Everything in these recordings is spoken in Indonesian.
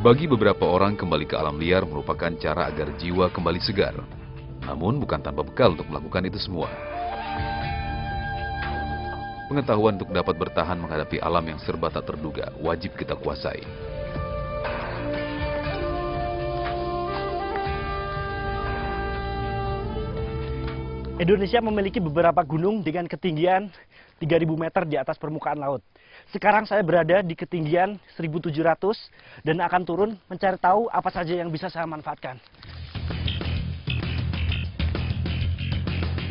Bagi beberapa orang, kembali ke alam liar merupakan cara agar jiwa kembali segar. Namun bukan tanpa bekal untuk melakukan itu semua. Pengetahuan untuk dapat bertahan menghadapi alam yang serba tak terduga wajib kita kuasai. Indonesia memiliki beberapa gunung dengan ketinggian 3.000 meter di atas permukaan laut. Sekarang saya berada di ketinggian 1.700 dan akan turun mencari tahu apa saja yang bisa saya manfaatkan.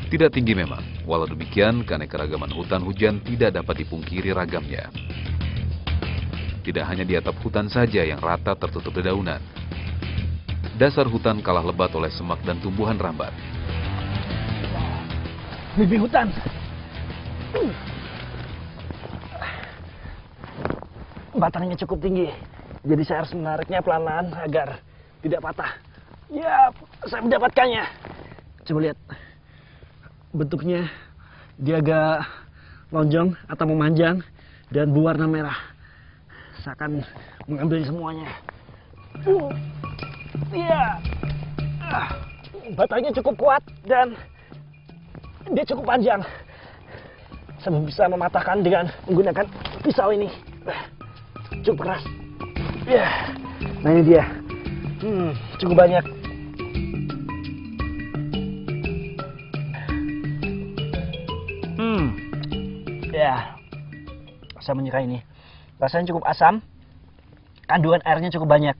Tidak tinggi memang, walau demikian keanekaragaman hutan hujan tidak dapat dipungkiri ragamnya. Tidak hanya di atap hutan saja yang rata tertutup dedaunan. Dasar hutan kalah lebat oleh semak dan tumbuhan rambat. Bibi hutan. Batangnya cukup tinggi, jadi saya harus menariknya pelan-pelan agar tidak patah. Ya, saya mendapatkannya. Coba lihat, bentuknya dia agak lonjong atau memanjang dan berwarna merah. Saya akan mengambil semuanya. Iya, batangnya cukup kuat dan dia cukup panjang. Saya bisa mematahkan dengan menggunakan pisau ini. Cukup keras. Ya, nah ini dia. Cukup banyak. Ya, saya menyukai ini. Rasanya cukup asam. Kandungan airnya cukup banyak.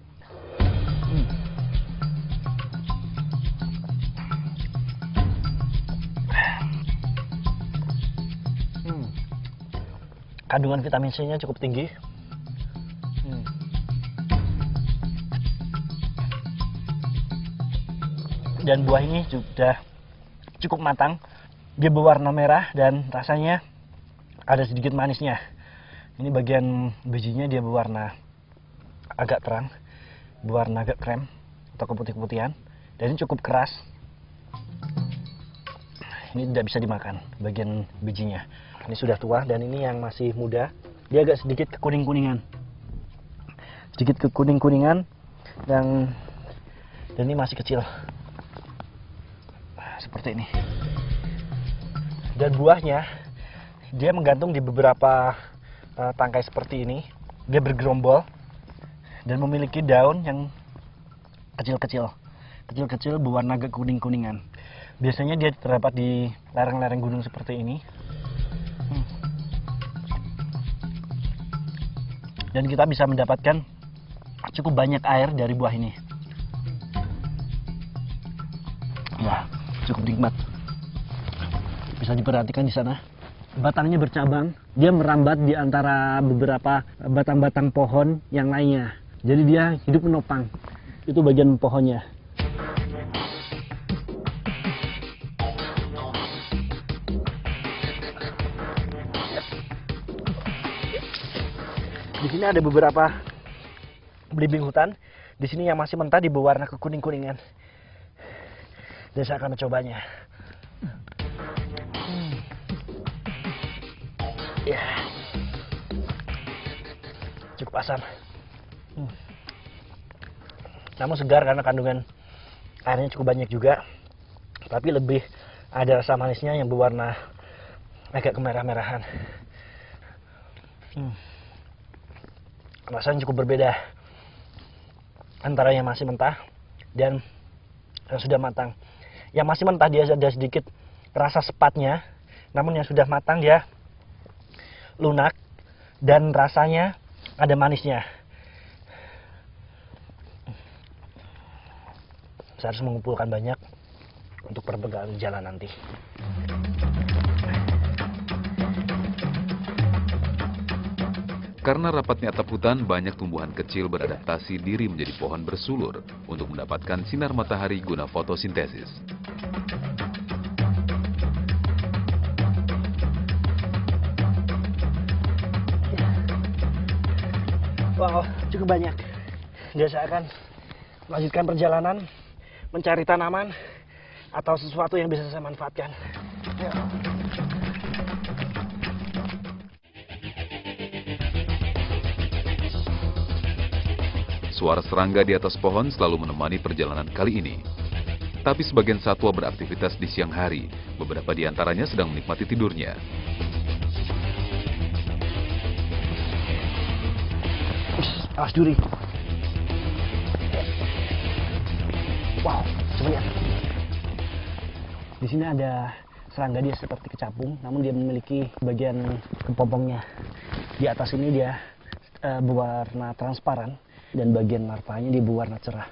Kandungan vitamin C-nya cukup tinggi. Dan buah ini sudah cukup matang. Dia berwarna merah dan rasanya ada sedikit manisnya. Ini bagian bijinya dia berwarna agak terang, berwarna agak krem atau keputih-keputihan. Dan ini cukup keras. Ini tidak bisa dimakan bagian bijinya. Ini sudah tua dan ini yang masih muda. Dia agak sedikit kekuning-kuningan. Sedikit kekuning-kuningan dan ini masih kecil. Seperti ini. Dan buahnya dia menggantung di beberapa tangkai seperti ini. Dia bergerombol dan memiliki daun yang kecil-kecil. Kecil-kecil berwarna agak kuning-kuningan. Biasanya dia terdapat di lereng-lereng gunung seperti ini. Dan kita bisa mendapatkan cukup banyak air dari buah ini. Ya, cukup nikmat. Bisa diperhatikan di sana. Batangnya bercabang. Dia merambat di antara beberapa batang-batang pohon yang lainnya. Jadi dia hidup menopang. Itu bagian pohonnya. Di sini ada beberapa belimbing hutan. Di sini yang masih mentah di berwarna kekuning-kuningan. Dan saya akan mencobanya. Ya, cukup asam. Namun segar karena kandungan airnya cukup banyak juga. Tapi lebih ada rasa manisnya yang berwarna agak kemerah-merahan. Rasanya cukup berbeda antara yang masih mentah dan yang sudah matang. Yang masih mentah dia ada sedikit rasa sepatnya, namun yang sudah matang dia lunak dan rasanya ada manisnya. Saya harus mengumpulkan banyak untuk perbegaan jalan nanti. Karena rapatnya atap hutan, banyak tumbuhan kecil beradaptasi diri menjadi pohon bersulur untuk mendapatkan sinar matahari guna fotosintesis. Wow, cukup banyak. Dan saya akan melanjutkan perjalanan mencari tanaman atau sesuatu yang bisa saya manfaatkan. Ya. Suara serangga di atas pohon selalu menemani perjalanan kali ini. Tapi sebagian satwa beraktivitas di siang hari, beberapa di antaranya sedang menikmati tidurnya. Awas duri. Wow, coba lihat. Di sini ada serangga, dia seperti kecapung, namun dia memiliki bagian kepompongnya. Di atas ini dia berwarna transparan dan bagian larvanya dia berwarna cerah.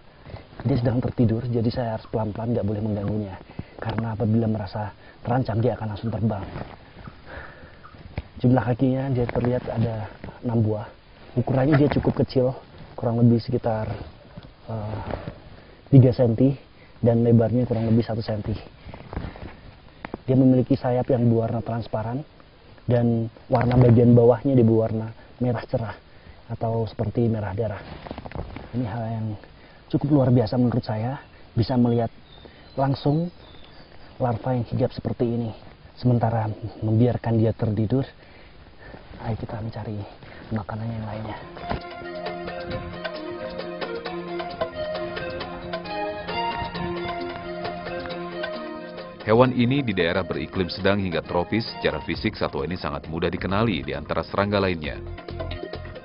Dia sedang tertidur, jadi saya harus pelan-pelan, nggak boleh mengganggunya. Karena apabila merasa terancam, dia akan langsung terbang. Jumlah kakinya dia terlihat ada 6 buah. Ukurannya dia cukup kecil, kurang lebih sekitar 3 cm dan lebarnya kurang lebih 1 cm. Dia memiliki sayap yang berwarna transparan dan warna bagian bawahnya dia berwarna merah cerah atau seperti merah darah. Ini hal yang cukup luar biasa menurut saya, bisa melihat langsung larva yang hijab seperti ini. Sementara membiarkan dia tertidur, ayo kita mencari makanan yang lainnya. Hewan ini di daerah beriklim sedang hingga tropis, secara fisik satwa ini sangat mudah dikenali di antara serangga lainnya.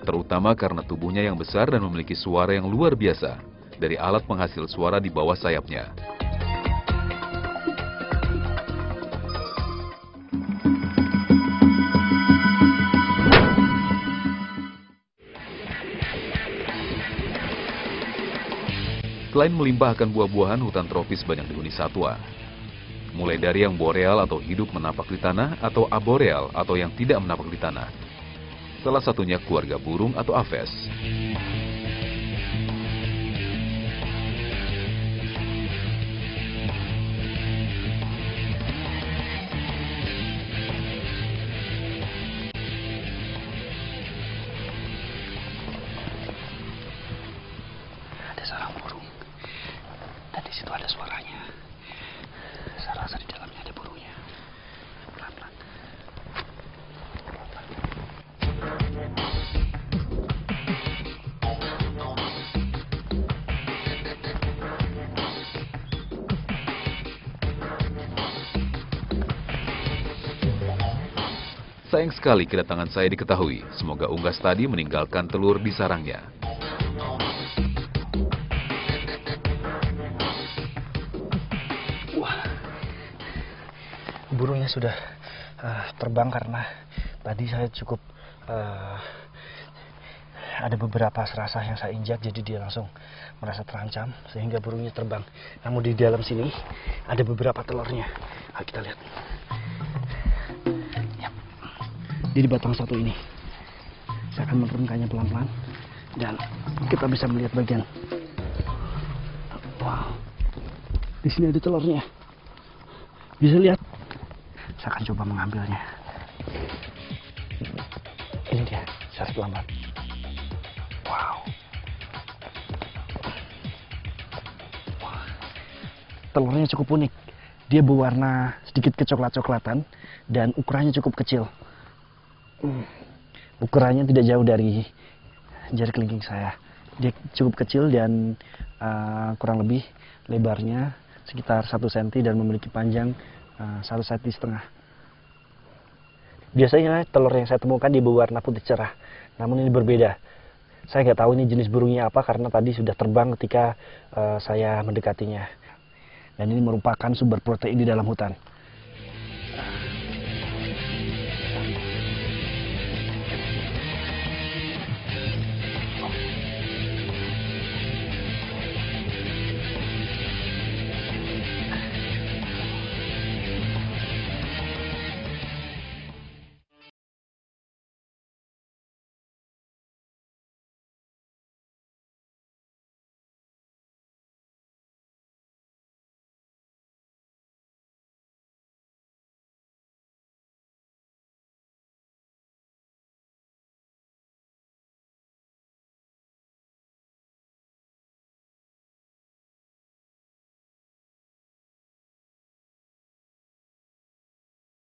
Terutama karena tubuhnya yang besar dan memiliki suara yang luar biasa dari alat penghasil suara di bawah sayapnya. Selain melimpahkan buah-buahan, hutan tropis banyak dihuni satwa. Mulai dari yang boreal atau hidup menapak di tanah, atau aboreal atau yang tidak menapak di tanah. Salah satunya keluarga burung atau aves. Ada sarang burung dan di situ ada suaranya. Saya rasa di dalamnya ada burungnya. Pelan-pelan. Sayang sekali kedatangan saya diketahui. Semoga unggas tadi meninggalkan telur di sarangnya. Wah, burungnya sudah terbang karena tadi saya cukup ada beberapa serasah yang saya injak, jadi dia langsung merasa terancam sehingga burungnya terbang. Namun di dalam sini ada beberapa telurnya. Ayo kita lihat. Yap. Dia di batang satu ini. Saya akan menurunkannya pelan-pelan dan kita bisa melihat bagian. Wow. Di sini ada telurnya. Bisa lihat? Saya akan coba mengambilnya. Ini dia, saya harus pelan-pelan. Wow. Wah. Telurnya cukup unik. Dia berwarna sedikit kecoklat-coklatan dan ukurannya cukup kecil. Ukurannya tidak jauh dari jari kelingking saya. Dia cukup kecil dan kurang lebih lebarnya sekitar 1 cm dan memiliki panjang 1,5 cm. Biasanya telur yang saya temukan dia berwarna putih cerah, namun ini berbeda. Saya nggak tahu ini jenis burungnya apa karena tadi sudah terbang ketika saya mendekatinya. Dan ini merupakan sumber protein di dalam hutan.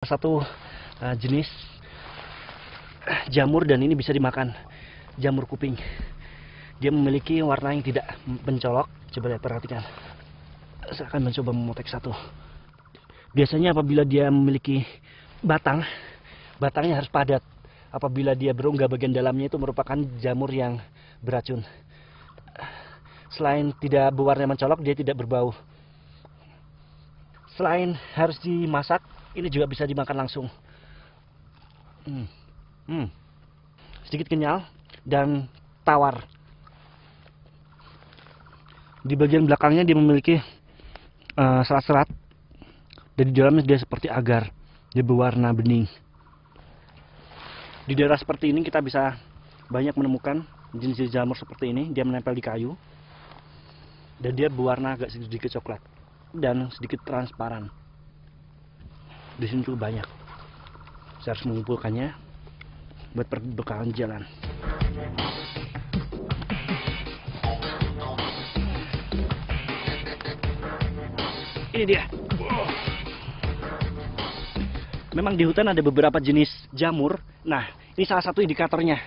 Satu jenis jamur dan ini bisa dimakan, jamur kuping. Dia memiliki warna yang tidak mencolok. Coba lihat, perhatikan. Saya akan mencoba memotek satu. Biasanya apabila dia memiliki batang, batangnya harus padat. Apabila dia berongga bagian dalamnya itu merupakan jamur yang beracun. Selain tidak berwarna mencolok, dia tidak berbau. Selain harus dimasak, ini juga bisa dimakan langsung. Sedikit kenyal dan tawar. Di bagian belakangnya dia memiliki serat-serat. Dan di dalamnya dia seperti agar. Dia berwarna bening. Di daerah seperti ini kita bisa banyak menemukan jenis-jenis jamur seperti ini. Dia menempel di kayu. Dan dia berwarna agak sedikit coklat. Dan sedikit transparan. Di sini cukup banyak. Saya harus mengumpulkannya buat perbekalan jalan. Ini dia. Memang di hutan ada beberapa jenis jamur. Nah, ini salah satu indikatornya.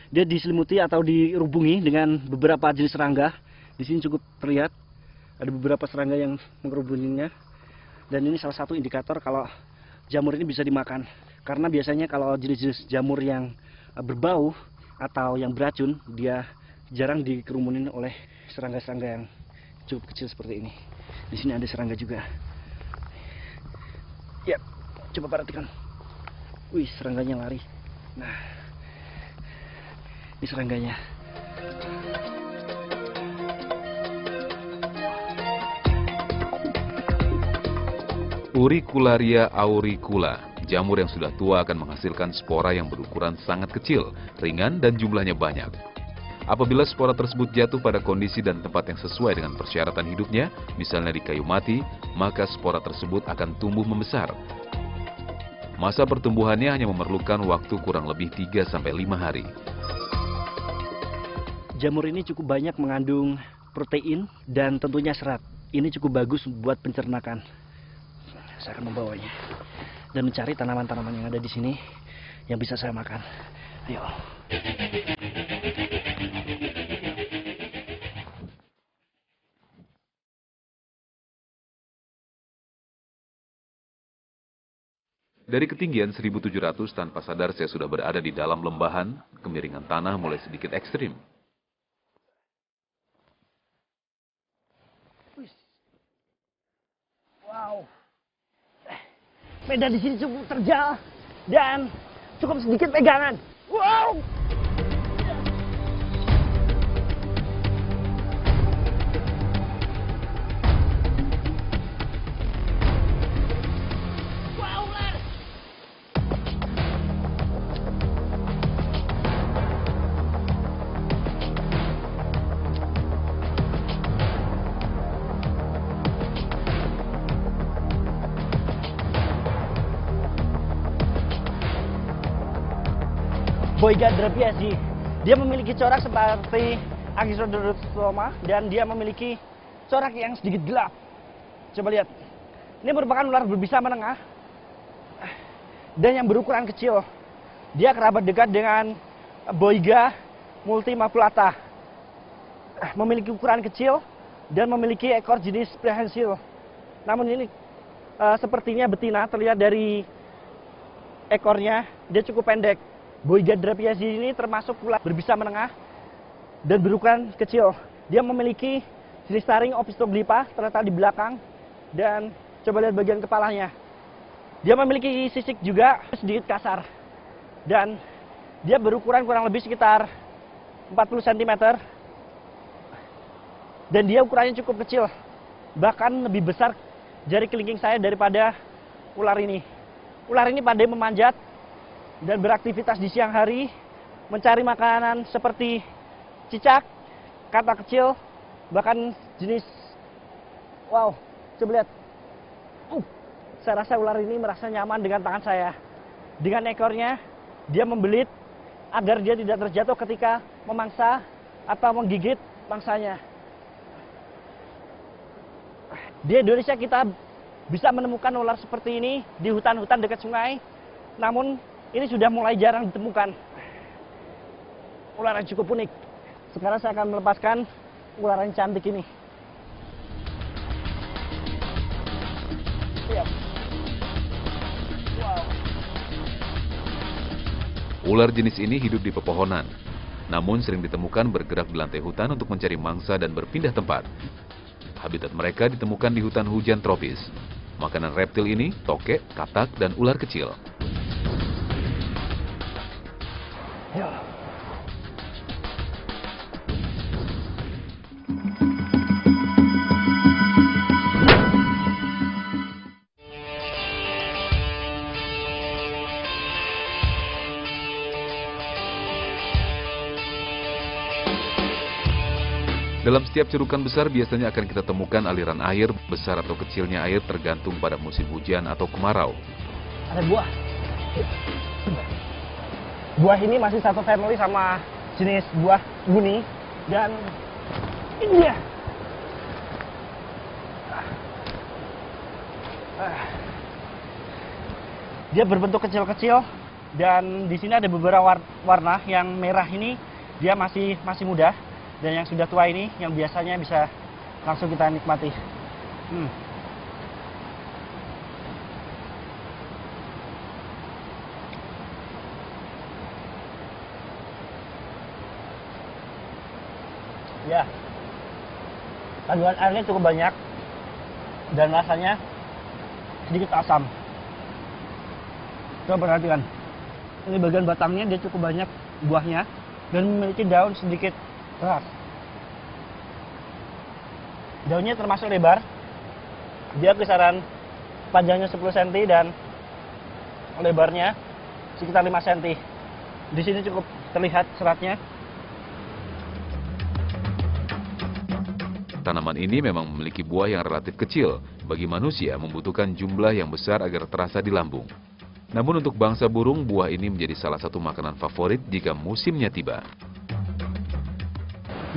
Dia diselimuti atau dirubungi dengan beberapa jenis serangga. Di sini cukup terlihat ada beberapa serangga yang mengerubunginya. Dan ini salah satu indikator kalau jamur ini bisa dimakan. Karena biasanya kalau jenis-jenis jamur yang berbau atau yang beracun, dia jarang dikerumunin oleh serangga-serangga yang cukup kecil seperti ini. Di sini ada serangga juga. Ya, coba perhatikan. Wih, serangganya lari. Nah, ini serangganya. Auricularia auricula. Jamur yang sudah tua akan menghasilkan spora yang berukuran sangat kecil, ringan, dan jumlahnya banyak. Apabila spora tersebut jatuh pada kondisi dan tempat yang sesuai dengan persyaratan hidupnya, misalnya di kayu mati, maka spora tersebut akan tumbuh membesar. Masa pertumbuhannya hanya memerlukan waktu kurang lebih 3-5 hari. Jamur ini cukup banyak mengandung protein dan tentunya serat. Ini cukup bagus buat pencernakan. Saya akan membawanya dan mencari tanaman-tanaman yang ada di sini yang bisa saya makan. Ayo. Dari ketinggian 1700 tanpa sadar saya sudah berada di dalam lembahan, kemiringan tanah mulai sedikit ekstrim. Wow. Medan di sini cukup terjal dan cukup sedikit pegangan. Wow. Boiga drapiaceae. Dia memiliki corak seperti Axodrosoma dan dia memiliki corak yang sedikit gelap. Coba lihat. Ini merupakan ular berbisa menengah dan yang berukuran kecil. Dia kerabat dekat dengan Boiga multimaculata. Memiliki ukuran kecil dan memiliki ekor jenis prehensil. Namun ini sepertinya betina, terlihat dari ekornya dia cukup pendek. Boiga drapiaceae ini termasuk ular berbisa menengah dan berukuran kecil. Dia memiliki jenis taring Opisthoglypha terletak di belakang dan coba lihat bagian kepalanya. Dia memiliki sisik juga sedikit kasar dan dia berukuran kurang lebih sekitar 40 cm dan dia ukurannya cukup kecil, bahkan lebih besar jari kelingking saya daripada ular ini. Ular ini pandai memanjat dan beraktivitas di siang hari, mencari makanan seperti cicak, kata kecil, bahkan jenis, wow, coba lihat. Saya rasa ular ini merasa nyaman dengan tangan saya. Dengan ekornya, dia membelit agar dia tidak terjatuh ketika memangsa atau menggigit mangsanya. Di Indonesia kita bisa menemukan ular seperti ini di hutan-hutan dekat sungai, namun ini sudah mulai jarang ditemukan. Ular yang cukup unik. Sekarang saya akan melepaskan ular yang cantik ini. Siap. Wow. Ular jenis ini hidup di pepohonan, namun sering ditemukan bergerak di lantai hutan untuk mencari mangsa dan berpindah tempat. Habitat mereka ditemukan di hutan hujan tropis. Makanan reptil ini tokek, katak, dan ular kecil. Ya. Dalam setiap cerukan besar biasanya akan kita temukan aliran air, besar atau kecilnya air tergantung pada musim hujan atau kemarau. Ada buah. Buah ini masih satu family sama jenis buah guni. Dan ini dia. Dia berbentuk kecil-kecil. Dan di sini ada beberapa warna. Yang merah ini dia masih muda. Dan yang sudah tua ini yang biasanya bisa langsung kita nikmati. Ya, kandungan airnya cukup banyak dan rasanya sedikit asam. Coba perhatikan, ini bagian batangnya dia cukup banyak buahnya dan memiliki daun sedikit keras. Daunnya termasuk lebar, dia kisaran panjangnya 10 cm dan lebarnya sekitar 5 cm. Di sini cukup terlihat seratnya. Tanaman ini memang memiliki buah yang relatif kecil. Bagi manusia membutuhkan jumlah yang besar agar terasa di lambung. Namun untuk bangsa burung, buah ini menjadi salah satu makanan favorit jika musimnya tiba.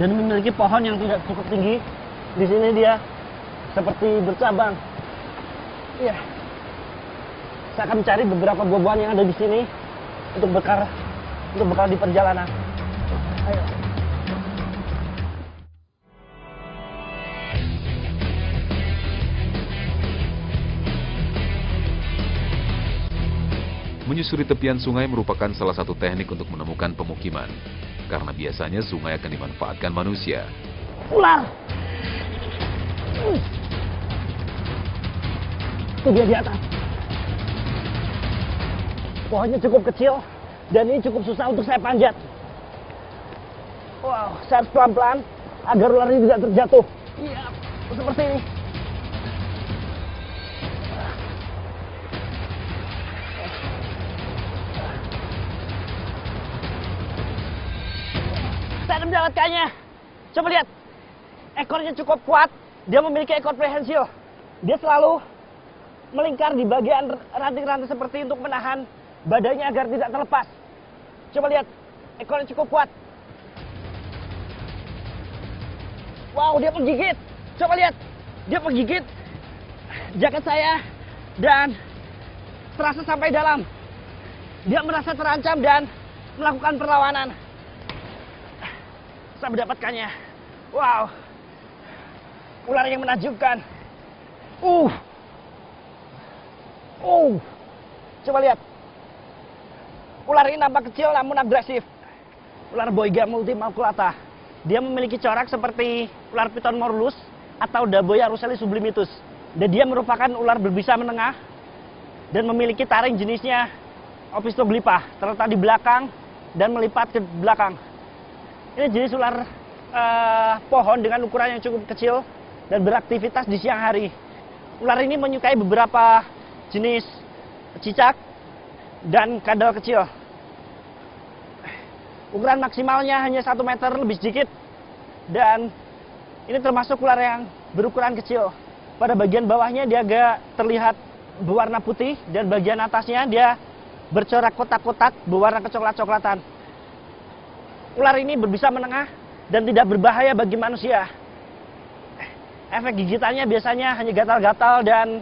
Dan memiliki pohon yang tidak cukup tinggi. Di sini dia seperti bercabang. Iya. Saya akan mencari beberapa buah-buahan yang ada di sini untuk bekal di perjalanan. Ayo. Menyusuri tepian sungai merupakan salah satu teknik untuk menemukan pemukiman. Karena biasanya sungai akan dimanfaatkan manusia. Ular! Itu dia di atas. Pohonnya cukup kecil dan ini cukup susah untuk saya panjat. Wow, saya harus pelan-pelan agar ular ini tidak terjatuh. Iya, seperti ini. Saya mendapatkannya. Coba lihat. Ekornya cukup kuat. Dia memiliki ekor prehensil. Dia selalu melingkar di bagian ranting-ranting seperti untuk menahan badannya agar tidak terlepas. Coba lihat. Ekornya cukup kuat. Wow, dia menggigit. Coba lihat. Dia menggigit jaket saya dan terasa sampai dalam. Dia merasa terancam dan melakukan perlawanan. Saya mendapatkannya. Wow. Ular yang menakjubkan. Coba lihat. Ular ini nampak kecil namun agresif. Ular Boiga multimaculata. Dia memiliki corak seperti ular piton morlus atau Daboia russelli sublimitus. Dan dia merupakan ular berbisa menengah dan memiliki taring jenisnya Ophistoglypha, terletak di belakang dan melipat ke belakang. Ini jenis ular pohon dengan ukuran yang cukup kecil dan beraktivitas di siang hari. Ular ini menyukai beberapa jenis cicak dan kadal kecil. Ukuran maksimalnya hanya 1 meter lebih sedikit. Dan ini termasuk ular yang berukuran kecil. Pada bagian bawahnya dia agak terlihat berwarna putih dan bagian atasnya dia bercorak kotak-kotak berwarna kecoklat-coklatan. Ular ini berbisa menengah dan tidak berbahaya bagi manusia. Efek gigitannya biasanya hanya gatal-gatal dan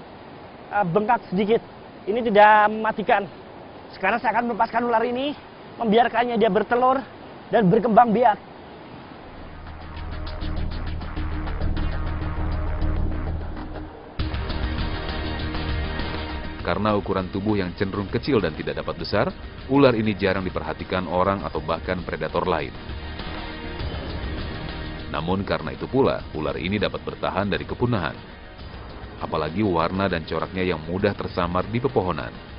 bengkak sedikit. Ini tidak mematikan. Sekarang saya akan melepaskan ular ini, membiarkannya dia bertelur dan berkembang biak. Karena ukuran tubuh yang cenderung kecil dan tidak dapat besar, ular ini jarang diperhatikan orang atau bahkan predator lain. Namun karena itu pula, ular ini dapat bertahan dari kepunahan. Apalagi warna dan coraknya yang mudah tersamar di pepohonan.